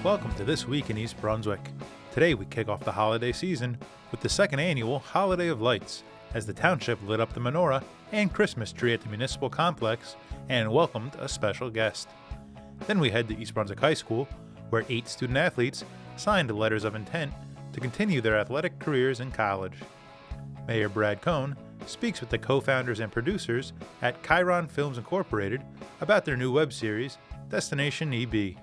Welcome to This Week in East Brunswick. Today we kick off the holiday season with the second annual Holiday of Lights, as the township lit up the Menorah and Christmas tree at the municipal complex and welcomed a special guest. Then we head to East Brunswick High School, where 8 student athletes signed letters of intent to continue their athletic careers in college. Mayor Brad Cohn speaks with the co-founders and producers at Chiron Films Incorporated about their new web series, Destination EB.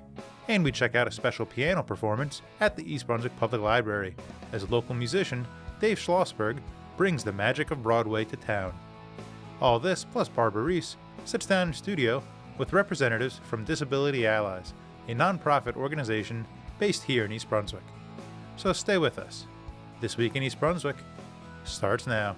And we check out a special piano performance at the East Brunswick Public Library, as local musician Dave Schlossberg brings the magic of Broadway to town. All this, plus Barbara Reese, sits down in studio with representatives from Disability Allies, a nonprofit organization based here in East Brunswick. So stay with us. This Week in East Brunswick starts now.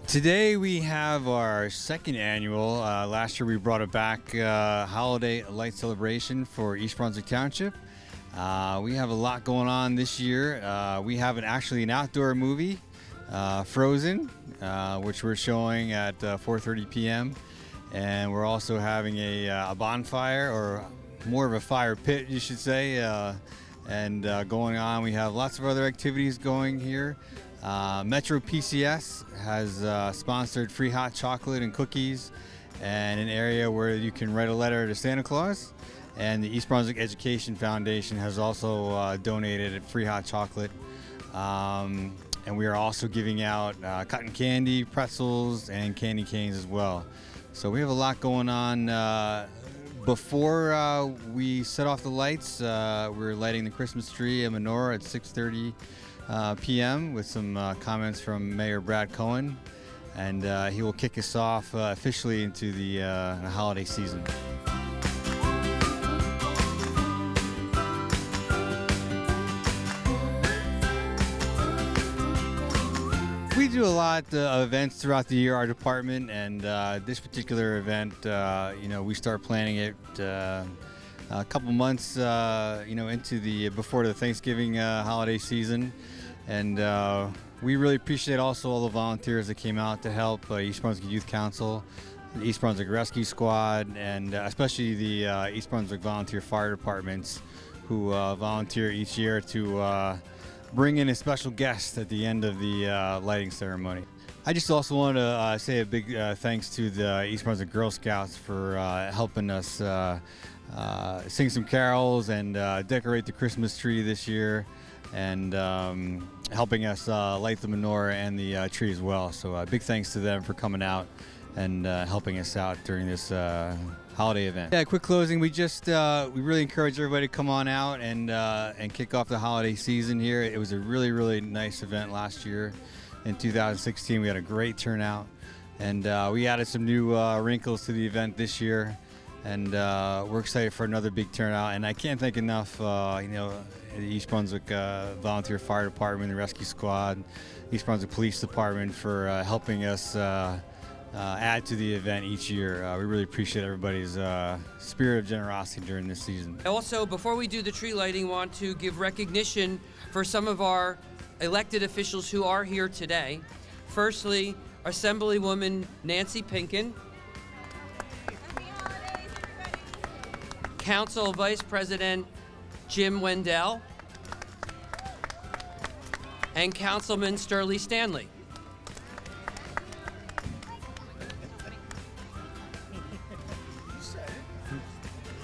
Today we have our second annual, last year we brought it back, holiday light celebration for East Brunswick Township. We have a lot going on this year. We have actually an outdoor movie, Frozen, which we're showing at 4:30 p.m. And we're also having a bonfire, or more of a fire pit, you should say, going on. We have lots of other activities going here. Metro PCS has sponsored free hot chocolate and cookies, and an area where you can write a letter to Santa Claus. And the East Brunswick Education Foundation has also donated free hot chocolate. And we are also giving out cotton candy, pretzels, and candy canes as well. So we have a lot going on. Before we set off the lights, we're lighting the Christmas tree at Menorah at 6:30 p.m. with some comments from Mayor Brad Cohn, and he will kick us off officially into the holiday season. We do a lot of events throughout the year, our department, and this particular event, we start planning it a couple months, into before the Thanksgiving holiday season, and we really appreciate also all the volunteers that came out to help East Brunswick Youth Council, the East Brunswick Rescue Squad, and especially the East Brunswick Volunteer Fire Departments, who volunteer each year to bring in a special guest at the end of the lighting ceremony. I just also want to say a big thanks to the East Brunswick Girl Scouts for helping us sing some carols and decorate the Christmas tree this year, and helping us light the menorah and the tree as well. So big thanks to them for coming out and helping us out during this holiday event. Yeah, quick closing. We really encourage everybody to come on out and kick off the holiday season here. It was a really, really nice event last year. In 2016, we had a great turnout, and we added some new wrinkles to the event this year. And we're excited for another big turnout. And I can't thank enough, the East Brunswick Volunteer Fire Department, the Rescue Squad, East Brunswick Police Department for helping us add to the event each year. We really appreciate everybody's spirit of generosity during this season. Also, before we do the tree lighting, want to give recognition for some of our elected officials who are here today. Firstly, Assemblywoman Nancy Pinkin, Council Vice President Jim Wendell, and Councilman Sturley Stanley.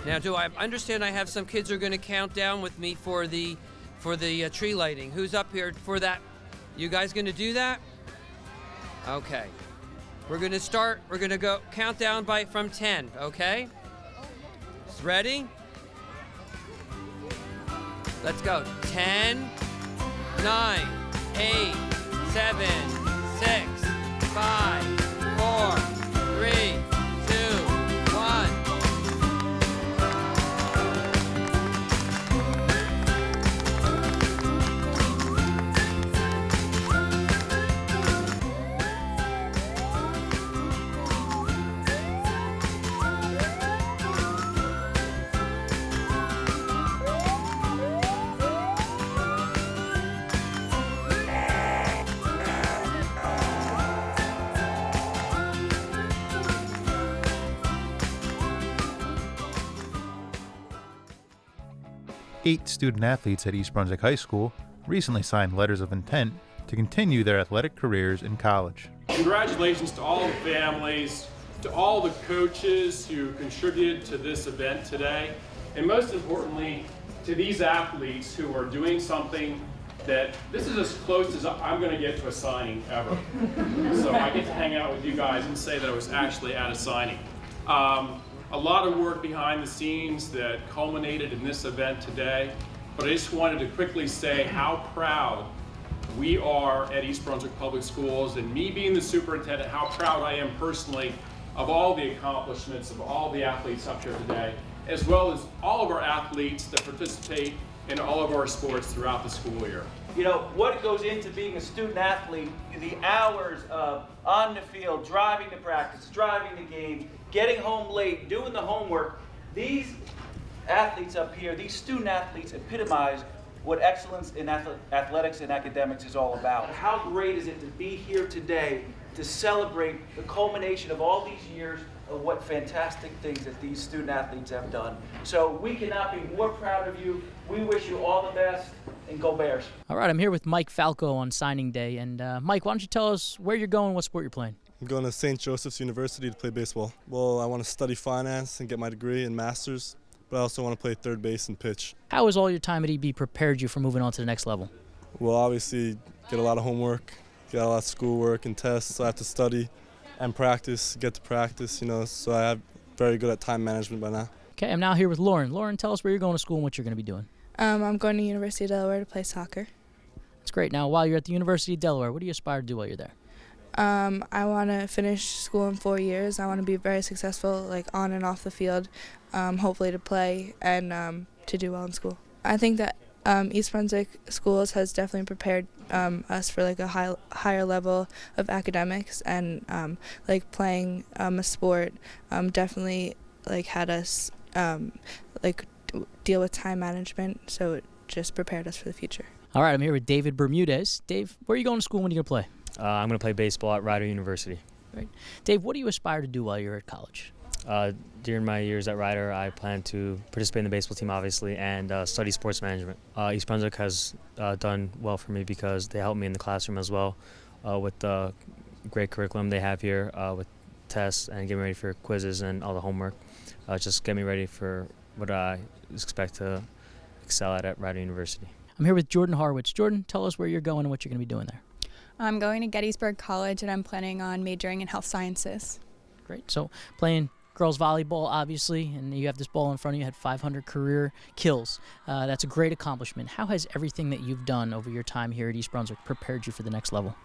Now, do I understand I have some kids who are going to count down with me for the tree lighting? Who's up here for that? You guys going to do that? Okay. We're going to start. We're going to go count down from 10, okay? Ready? Let's go. 10, 9, 8, 7, 6, 5, 4, 3, 2, 1. 8 student athletes at East Brunswick High School recently signed letters of intent to continue their athletic careers in college. Congratulations to all the families, to all the coaches who contributed to this event today, and most importantly, to these athletes who are doing something that this is as close as I'm going to get to a signing ever. So I get to hang out with you guys and say that I was actually at a signing. A lot of work behind the scenes that culminated in this event today, but I just wanted to quickly say how proud we are at East Brunswick Public Schools, and me being the superintendent, how proud I am personally of all the accomplishments of all the athletes up here today, as well as all of our athletes that participate in all of our sports throughout the school year. You know, what goes into being a student athlete, the hours of on the field, driving to practice, driving to games, getting home late, doing the homework. These athletes up here, these student athletes epitomize what excellence in athletics and academics is all about. How great is it to be here today to celebrate the culmination of all these years of what fantastic things that these student athletes have done. So we cannot be more proud of you. We wish you all the best, and go Bears. All right, I'm here with Mike Falco on signing day. And Mike, why don't you tell us where you're going, what sport you're playing? I'm going to St. Joseph's University to play baseball. Well, I want to study finance and get my degree and master's, but I also want to play third base and pitch. How has all your time at EB prepared you for moving on to the next level? Well, obviously, get a lot of homework, get a lot of schoolwork and tests, so I have to study and practice, get to practice, so I'm very good at time management by now. Okay, I'm now here with Lauren. Lauren, tell us where you're going to school and what you're going to be doing. I'm going to University of Delaware to play soccer. That's great. Now, while you're at the University of Delaware, what do you aspire to do while you're there? I want to finish school in 4 years. I want to be very successful, on and off the field, hopefully to play and to do well in school. I think that East Brunswick Schools has definitely prepared us for a higher level of academics, and playing a sport definitely had us deal with time management, so it just prepared us for the future. All right, I'm here with David Bermudez. Dave, where are you going to school? When are you going to play? I'm going to play baseball at Rider University. Great. Dave, what do you aspire to do while you're at college? During my years at Rider, I plan to participate in the baseball team, obviously, and study sports management. East Brunswick has done well for me because they help me in the classroom as well with the great curriculum they have here with tests and get me ready for quizzes and all the homework. Just get me ready for what I expect to excel at Rider University. I'm here with Jordan Harwitz. Jordan, tell us where you're going and what you're going to be doing there. I'm going to Gettysburg College, and I'm planning on majoring in health sciences. Great. So playing girls volleyball, obviously, and you have this ball in front of you, had 500 career kills. That's a great accomplishment. How has everything that you've done over your time here at East Brunswick prepared you for the next level?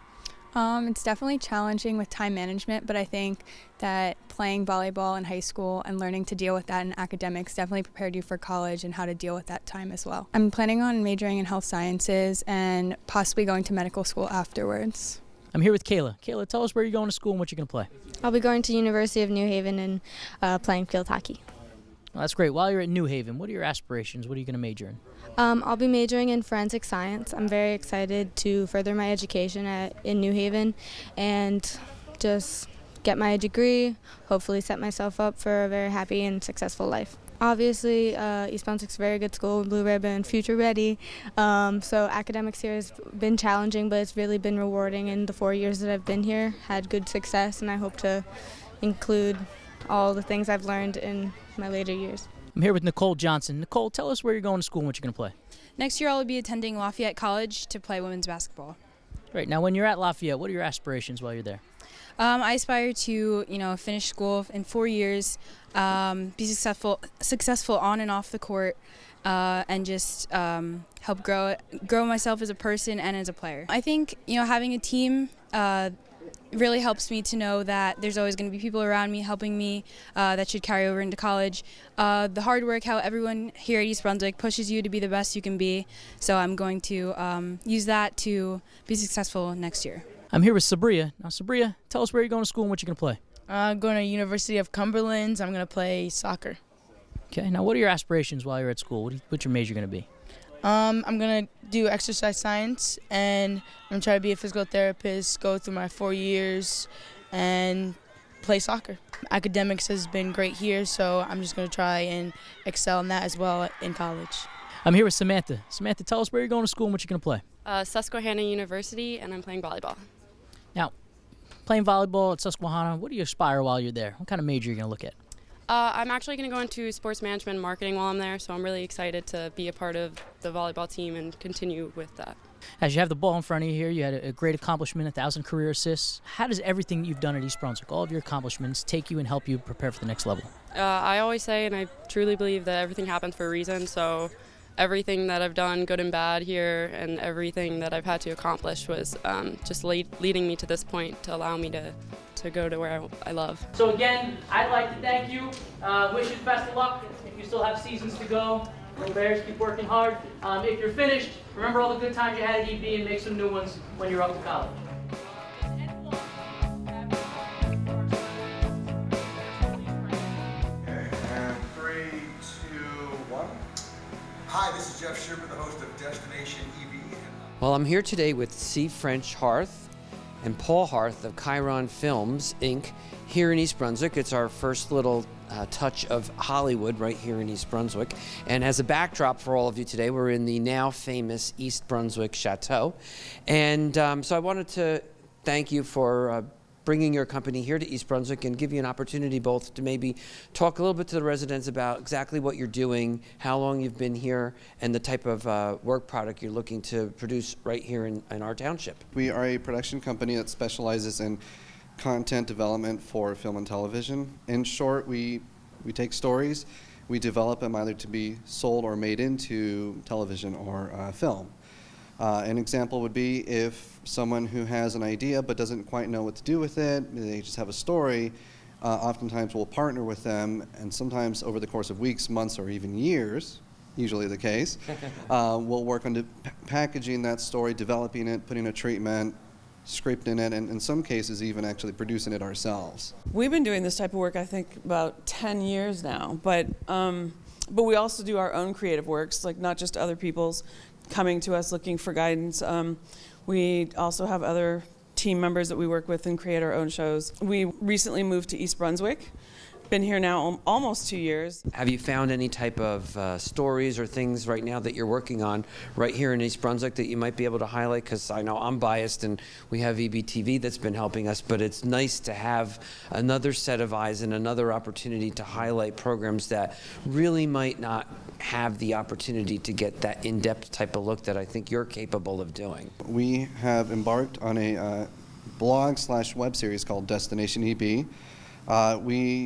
It's definitely challenging with time management, but I think that playing volleyball in high school and learning to deal with that in academics definitely prepared you for college and how to deal with that time as well. I'm planning on majoring in health sciences and possibly going to medical school afterwards. I'm here with Kayla. Kayla, tell us where you're going to school and what you're going to play. I'll be going to University of New Haven and playing field hockey. Well, that's great. While you're at New Haven, what are your aspirations? What are you going to major in? I'll be majoring in forensic science. I'm very excited to further my education in New Haven and just get my degree, hopefully set myself up for a very happy and successful life. Obviously, East Brunswick's a very good school, Blue Ribbon, future ready. So academics here has been challenging, but it's really been rewarding. In the 4 years that I've been here, had good success, and I hope to include all the things I've learned in my later years. I'm here with Nicole Johnson. Nicole, tell us where you're going to school and what you're going to play. Next year I'll be attending Lafayette College to play women's basketball. Great. Now, when you're at Lafayette, what are your aspirations while you're there? I aspire to, finish school in 4 years, be successful on and off the court, and just help grow myself as a person and as a player. I think, having a team really helps me to know that there's always going to be people around me helping me that should carry over into college. The hard work, how everyone here at East Brunswick pushes you to be the best you can be. So I'm going to use that to be successful next year. I'm here with Sabria. Now, Sabria, tell us where you're going to school and what you're going to play. I'm going to University of Cumberland. I'm going to play soccer. Okay. Now, what are your aspirations while you're at school? What's your major going to be? I'm going to do exercise science, and I'm going to try to be a physical therapist, go through my 4 years, and play soccer. Academics has been great here, so I'm just going to try and excel in that as well in college. I'm here with Samantha. Samantha, tell us where you're going to school and what you're going to play. Susquehanna University, and I'm playing volleyball. Now, playing volleyball at Susquehanna, what do you aspire while you're there? What kind of major are you going to look at? I'm actually going to go into sports management and marketing while I'm there, so I'm really excited to be a part of the volleyball team and continue with that. As you have the ball in front of you here, you had a great accomplishment, 1,000 career assists. How does everything you've done at East Brunswick, all of your accomplishments, take you and help you prepare for the next level? I always say, and I truly believe, that everything happens for a reason, so everything that I've done, good and bad here, and everything that I've had to accomplish was just leading me to this point to allow me to go to where I love. So again, I'd like to thank you. Wish you the best of luck. If you still have seasons to go, go Bears, keep working hard. If you're finished, remember all the good times you had at EB and make some new ones when you're up to college. And 3, 2, 1. Hi, this is Jeff Schubert, the host of Destination EB. Well, I'm here today with C. French Harth and Paul Harth of Chiron Films, Inc., here in East Brunswick. It's our first little touch of Hollywood right here in East Brunswick. And as a backdrop for all of you today, we're in the now famous East Brunswick Chateau. And so I wanted to thank you for bringing your company here to East Brunswick and give you an opportunity both to maybe talk a little bit to the residents about exactly what you're doing, how long you've been here, and the type of work product you're looking to produce right here in our township. We are a production company that specializes in content development for film and television. In short, we take stories, we develop them either to be sold or made into television or film. An example would be if someone who has an idea but doesn't quite know what to do with it, they just have a story, oftentimes we'll partner with them, and sometimes over the course of weeks, months, or even years, usually the case, we'll work on packaging that story, developing it, putting a treatment, script in it, and in some cases even actually producing it ourselves. We've been doing this type of work, I think, about 10 years now, but we also do our own creative works, like not just other people's coming to us looking for guidance. We also have other team members that we work with and create our own shows. We recently moved to East Brunswick. Been here now almost 2 years. Have you found any type of stories or things right now that you're working on right here in East Brunswick that you might be able to highlight? Because I know I'm biased and we have EBTV that's been helping us, but it's nice to have another set of eyes and another opportunity to highlight programs that really might not have the opportunity to get that in-depth type of look that I think you're capable of doing. We have embarked on a blog/web series called Destination EB.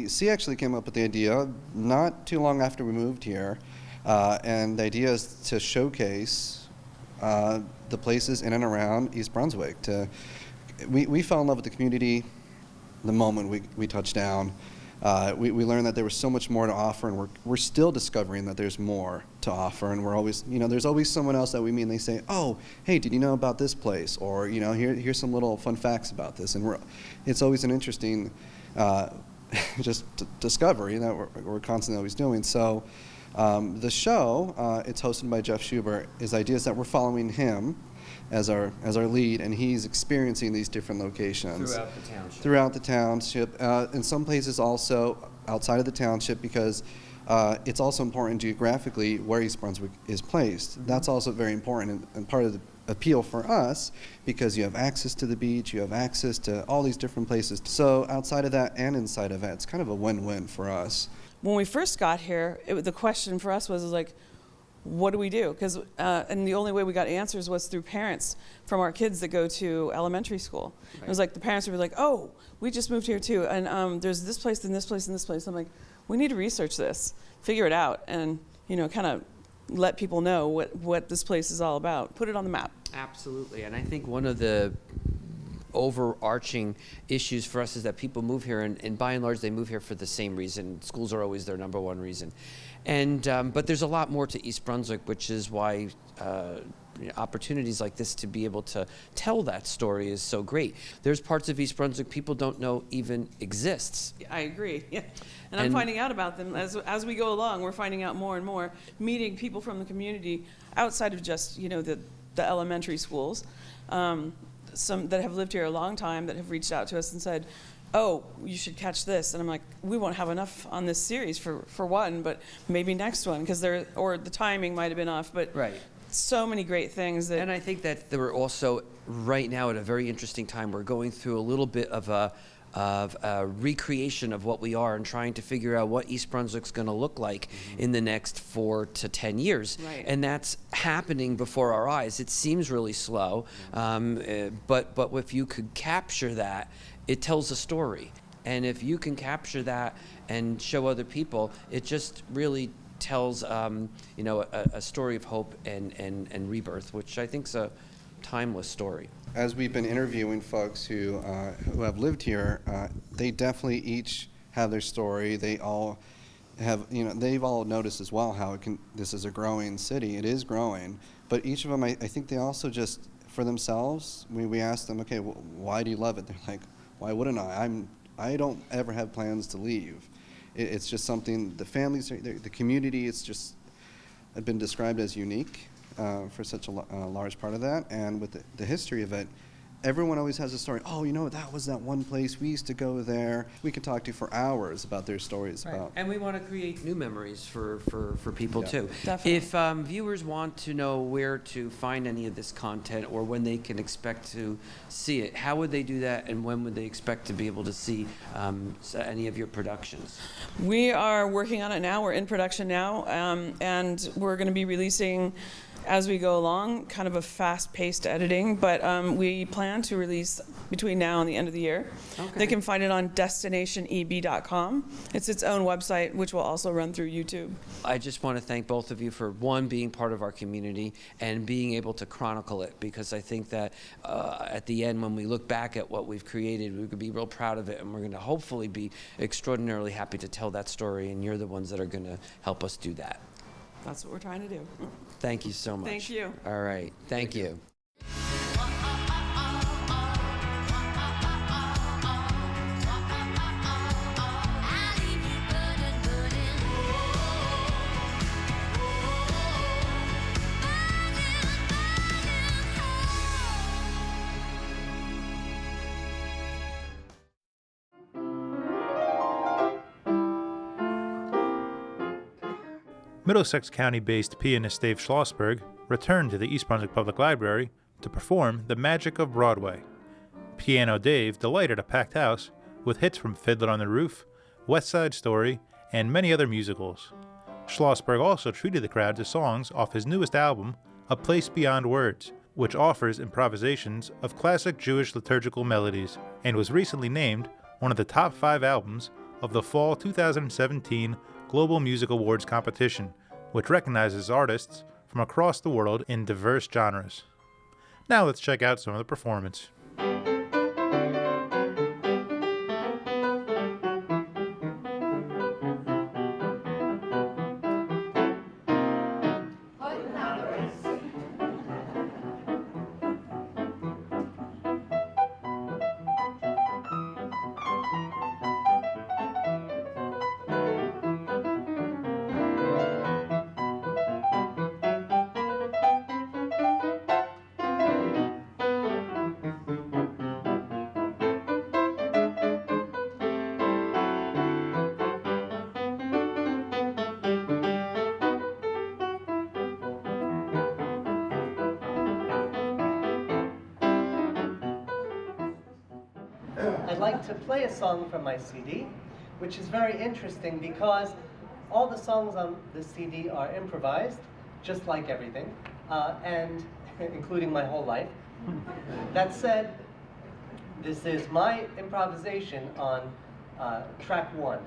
C actually came up with the idea not too long after we moved here, and the idea is to showcase the places in and around East Brunswick. We fell in love with the community the moment we touched down. We learned that there was so much more to offer, and we're still discovering that there's more to offer, and we're always, there's always someone else that we meet and they say, oh, hey, did you know about this place? Or, here's some little fun facts about this. And it's always an interesting just discovery that we're constantly always doing. So the show, it's hosted by Jeff Schubert, is ideas that we're following him as our lead, and he's experiencing these different locations throughout the township, in some places also outside of the township, because it's also important geographically where East Brunswick is placed. That's also very important and part of the appeal for us, because you have access to the beach, you have access to all these different places. So outside of that and inside of that, it's kind of a win-win for us. When we first got here, the question for us was like, what do we do? Because and the only way we got answers was through parents from our kids that go to elementary school. Right. It was like the parents would be like, oh, we just moved here too, and there's this place and this place and this place. I'm like, we need to research this, figure it out, and kind of let people know what this place is all about. Put it on the map. Absolutely, and I think one of the overarching issues for us is that people move here, and by and large they move here for the same reason. Schools are always their number one reason. And but there's a lot more to East Brunswick, which is why opportunities like this to be able to tell that story is so great. There's parts of East Brunswick people don't know even exists. I agree. Yeah. And I'm finding out about them as we go along. We're finding out more and more, meeting people from the community outside of just the elementary schools. Some that have lived here a long time that have reached out to us and said, oh, you should catch this. And I'm like, we won't have enough on this series for one, but maybe next one, because or the timing might have been off. But Right. so many great things that. And I think that we're also right now at a very interesting time. We're going through a little bit of a recreation of what we are and trying to figure out what East Brunswick's going to look like in the next 4 to 10 years. Right. And that's happening before our eyes. It seems really slow, but if you could capture that, it tells a story. And if you can capture that and show other people, it just really tells a story of hope and rebirth, which I think's a timeless story. As we've been interviewing folks who have lived here, they definitely each have their story. They all have, they've all noticed as well how this is a growing city. It is growing, but each of them, I think they also just, for themselves, we asked them, okay, well, why do you love it? They're like, why wouldn't I? I don't ever have plans to leave. It's just something, the families, the community, it's just been described as unique. For such a large part of that, and with the history of it, everyone always has a story. Oh, that was that one place, we used to go there. We could talk to you for hours about their stories. Right. About. And we want to create new memories for people too. Definitely. If viewers want to know where to find any of this content or when they can expect to see it, how would they do that, and when would they expect to be able to see any of your productions? We are working on it now. We're in production now, and we're going to be releasing as we go along, kind of a fast-paced editing, but we plan to release between now and the end of the year. Okay. They can find it on destinationeb.com. It's its own website, which will also run through YouTube. I just want to thank both of you for, one, being part of our community and being able to chronicle it, because I think that at the end, when we look back at what we've created, we could be real proud of it, and we're going to hopefully be extraordinarily happy to tell that story, and you're the ones that are going to help us do that. That's what we're trying to do. Thank you so much. Thank you. All right. Thank you. Middlesex County-based pianist Dave Schlossberg returned to the East Brunswick Public Library to perform The Magic of Broadway. Piano Dave delighted a packed house with hits from Fiddler on the Roof, West Side Story, and many other musicals. Schlossberg also treated the crowd to songs off his newest album, A Place Beyond Words, which offers improvisations of classic Jewish liturgical melodies, and was recently named one of the top 5 albums of the Fall 2017 Global Music Awards competition, which recognizes artists from across the world in diverse genres. Now let's check out some of the performance. I'd like to play a song from my CD, which is very interesting because all the songs on the CD are improvised, just like everything, and including my whole life. That said, this is my improvisation on track 1.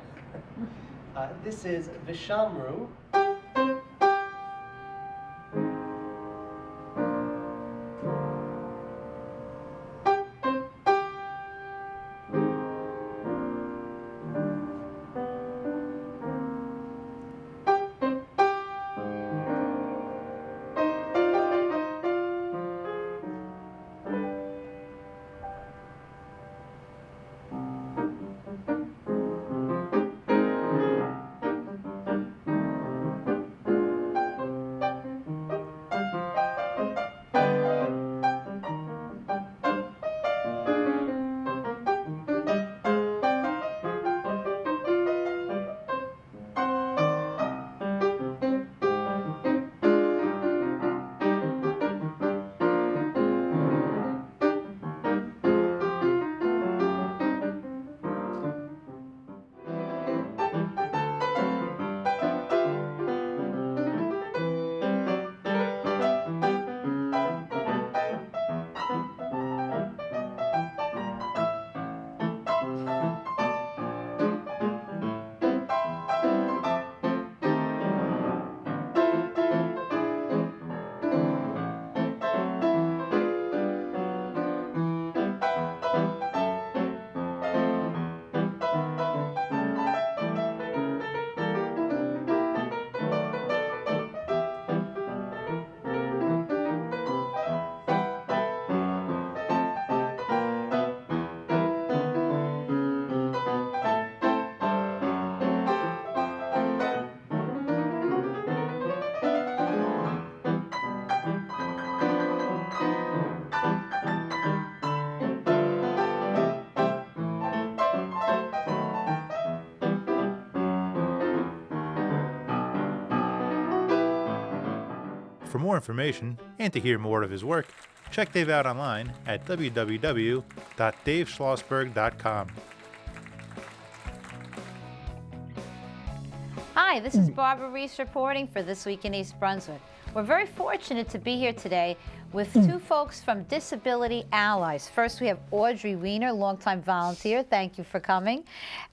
This is Vishamru. For more information and to hear more of his work, check Dave out online at www.daveschlossberg.com. Hi, this is Barbara Reese reporting for This Week in East Brunswick. We're very fortunate to be here today with two folks from Disability Allies. First, we have Audrey Weiner, longtime volunteer. Thank you for coming.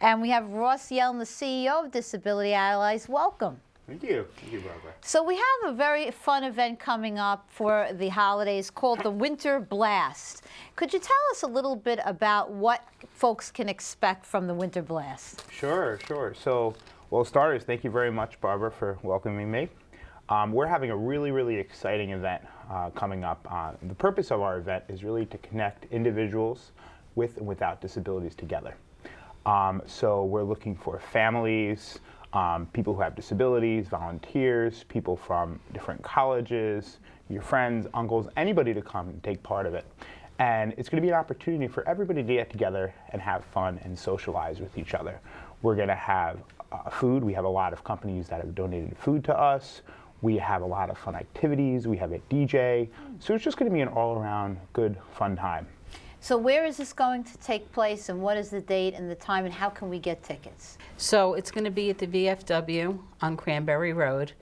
And we have Ross Yellen, the CEO of Disability Allies. Welcome. Thank you. Thank you, Barbara. So we have a very fun event coming up for the holidays called the Winter Blast. Could you tell us a little bit about what folks can expect from the Winter Blast? Sure. So, well, starters, thank you very much, Barbara, for welcoming me. We're having a really exciting event coming up. The purpose of our event is really to connect individuals with and without disabilities together. So we're looking for families, people who have disabilities, volunteers, people from different colleges, your friends, uncles, anybody to come and take part of it. And it's going to be an opportunity for everybody to get together and have fun and socialize with each other. We're going to have food. We have a lot of companies that have donated food to us. We have a lot of fun activities. We have a DJ. So it's just going to be an all-around good, fun time. So where is this going to take place, and what is the date and the time, and how can we get tickets? So it's going to be at the VFW on Cranberry Road,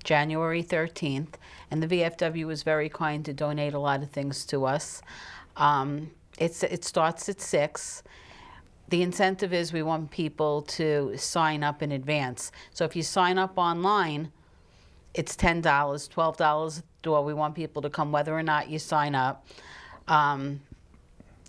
January 13th. And the VFW was very kind to donate a lot of things to us. It starts at 6. The incentive is we want people to sign up in advance. So if you sign up online, it's $10, $12 a door. We want people to come whether or not you sign up.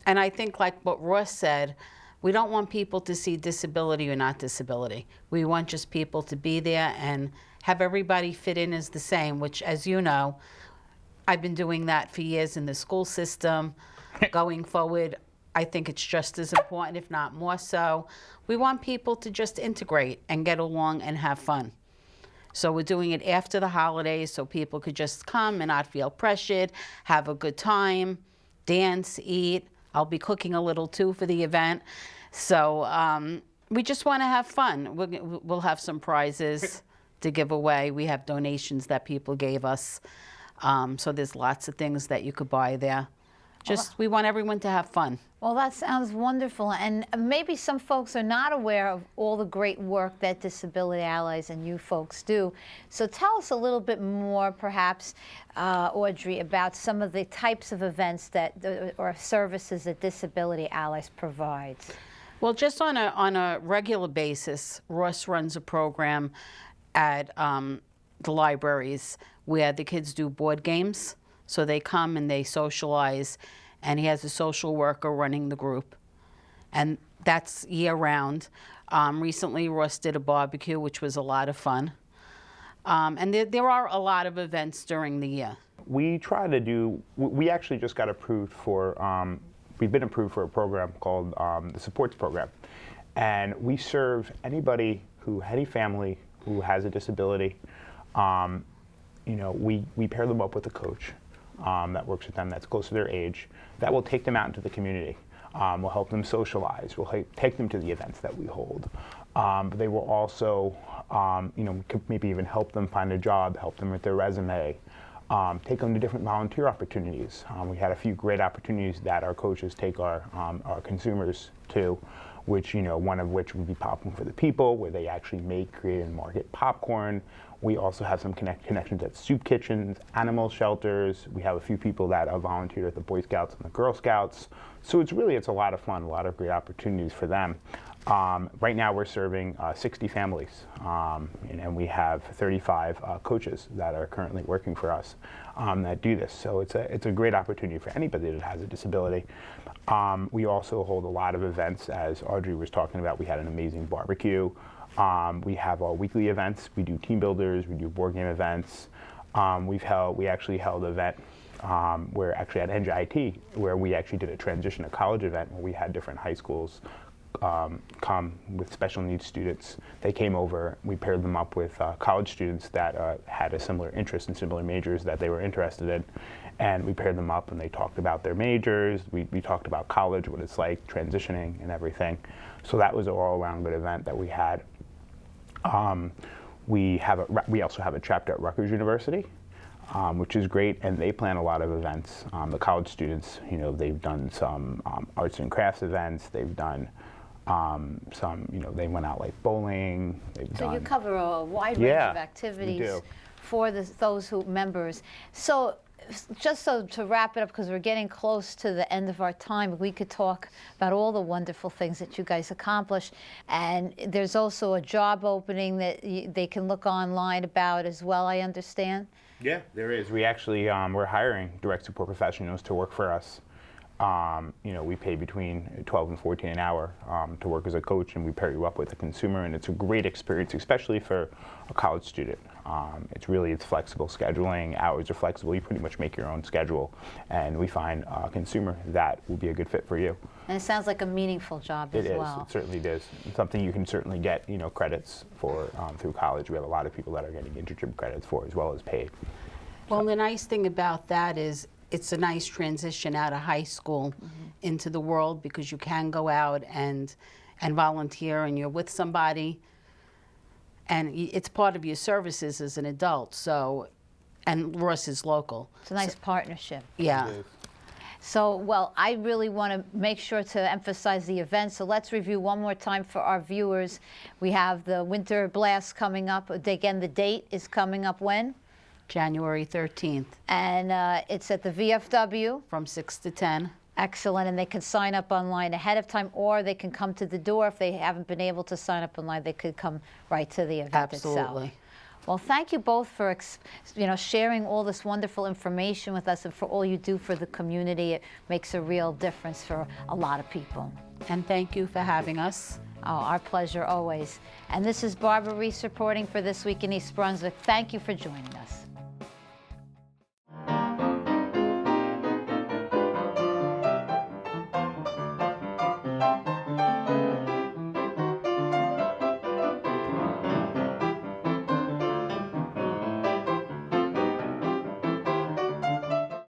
And I think, like what Ross said, we don't want people to see disability or not disability. We want just people to be there and have everybody fit in as the same, which, as you know, I've been doing that for years in the school system. Going forward, I think it's just as important, if not more so. We want people to just integrate and get along and have fun. So we're doing it after the holidays so people could just come and not feel pressured, have a good time, dance, eat. I'll be cooking a little too for the event. So we just want to have fun. We'll have some prizes to give away. We have donations that people gave us. So there's lots of things that you could buy there. We want everyone to have fun. Well, that sounds wonderful. And maybe some folks are not aware of all the great work that Disability Allies and you folks do. So tell us a little bit more, perhaps, Audrey, about some of the types of events or services that Disability Allies provides. Well, just on a regular basis, Ross runs a program at the libraries where the kids do board games. So they come and they socialize, and he has a social worker running the group. And that's year-round. Recently, Ross did a barbecue, which was a lot of fun. And there are a lot of events during the year. We try to do, we actually just got approved for, we've been approved for a program called the Supports Program. And we serve anybody any family who has a disability. We pair them up with a coach that works with them, that's close to their age, that will take them out into the community. We'll help them socialize. We'll take them to the events that we hold. But they will also, we could maybe even help them find a job, help them with their resume, take them to different volunteer opportunities. We had a few great opportunities that our coaches take our consumers to, which, one of which would be Popcorn for the People, where they actually make, create, and market popcorn. We also have some connections at soup kitchens, animal shelters. We have a few people that have volunteered at the Boy Scouts and the Girl Scouts. So it's a lot of fun, a lot of great opportunities for them. Right now we're serving 60 families, and we have 35 coaches that are currently working for us that do this. So it's a great opportunity for anybody that has a disability. We also hold a lot of events, as Audrey was talking about. We had an amazing barbecue. We have our weekly events. We do team builders. We do board game events. We actually held an event where actually at NJIT, where we actually did a transition to college event where we had different high schools come with special needs students. They came over. We paired them up with college students that had a similar interest and similar majors that they were interested in. And we paired them up and they talked about their majors. We talked about college, what it's like, transitioning and everything. So that was an all-around good event that we had. We also have a chapter at Rutgers University. which is great, and they plan a lot of events. The college students, you know, they've done some arts and crafts events. They've done some, you know, they went out like bowling. So you cover a wide range of activities for those members. So just to wrap it up, because we're getting close to the end of our time, we could talk about all the wonderful things that you guys accomplished. And there's also a job opening that they can look online about as well, I understand. Yeah, there is. We actually, we're hiring direct support professionals to work for us. You know, we pay between $12 and $14 an hour to work as a coach, and we pair you up with a consumer, and it's a great experience, especially for a college student. It's flexible scheduling, hours are flexible, you pretty much make your own schedule, and we find a consumer that will be a good fit for you. And it sounds like a meaningful job as well. It certainly is. It's something you can certainly get, you know, credits for through college. We have a lot of people that are getting internship credits for, as well as paid. Well, the nice thing about that is it's a nice transition out of high school into the world, because you can go out and volunteer, and you're with somebody, and it's part of your services as an adult. So, and Ross is local. It's a nice partnership. Yeah. So, well, I really want to make sure to emphasize the event. So let's review one more time for our viewers. We have the Winter Blast coming up. Again, the date is coming up when? January 13th. And it's at the VFW. From 6 to 10. Excellent. And they can sign up online ahead of time, or they can come to the door. If they haven't been able to sign up online, they could come right to the event itself. Absolutely. Well, thank you both for sharing all this wonderful information with us, and for all you do for the community. It makes a real difference for a lot of people. And thank you for having us. Oh, our pleasure always. And this is Barbara Reese reporting for This Week in East Brunswick. Thank you for joining us.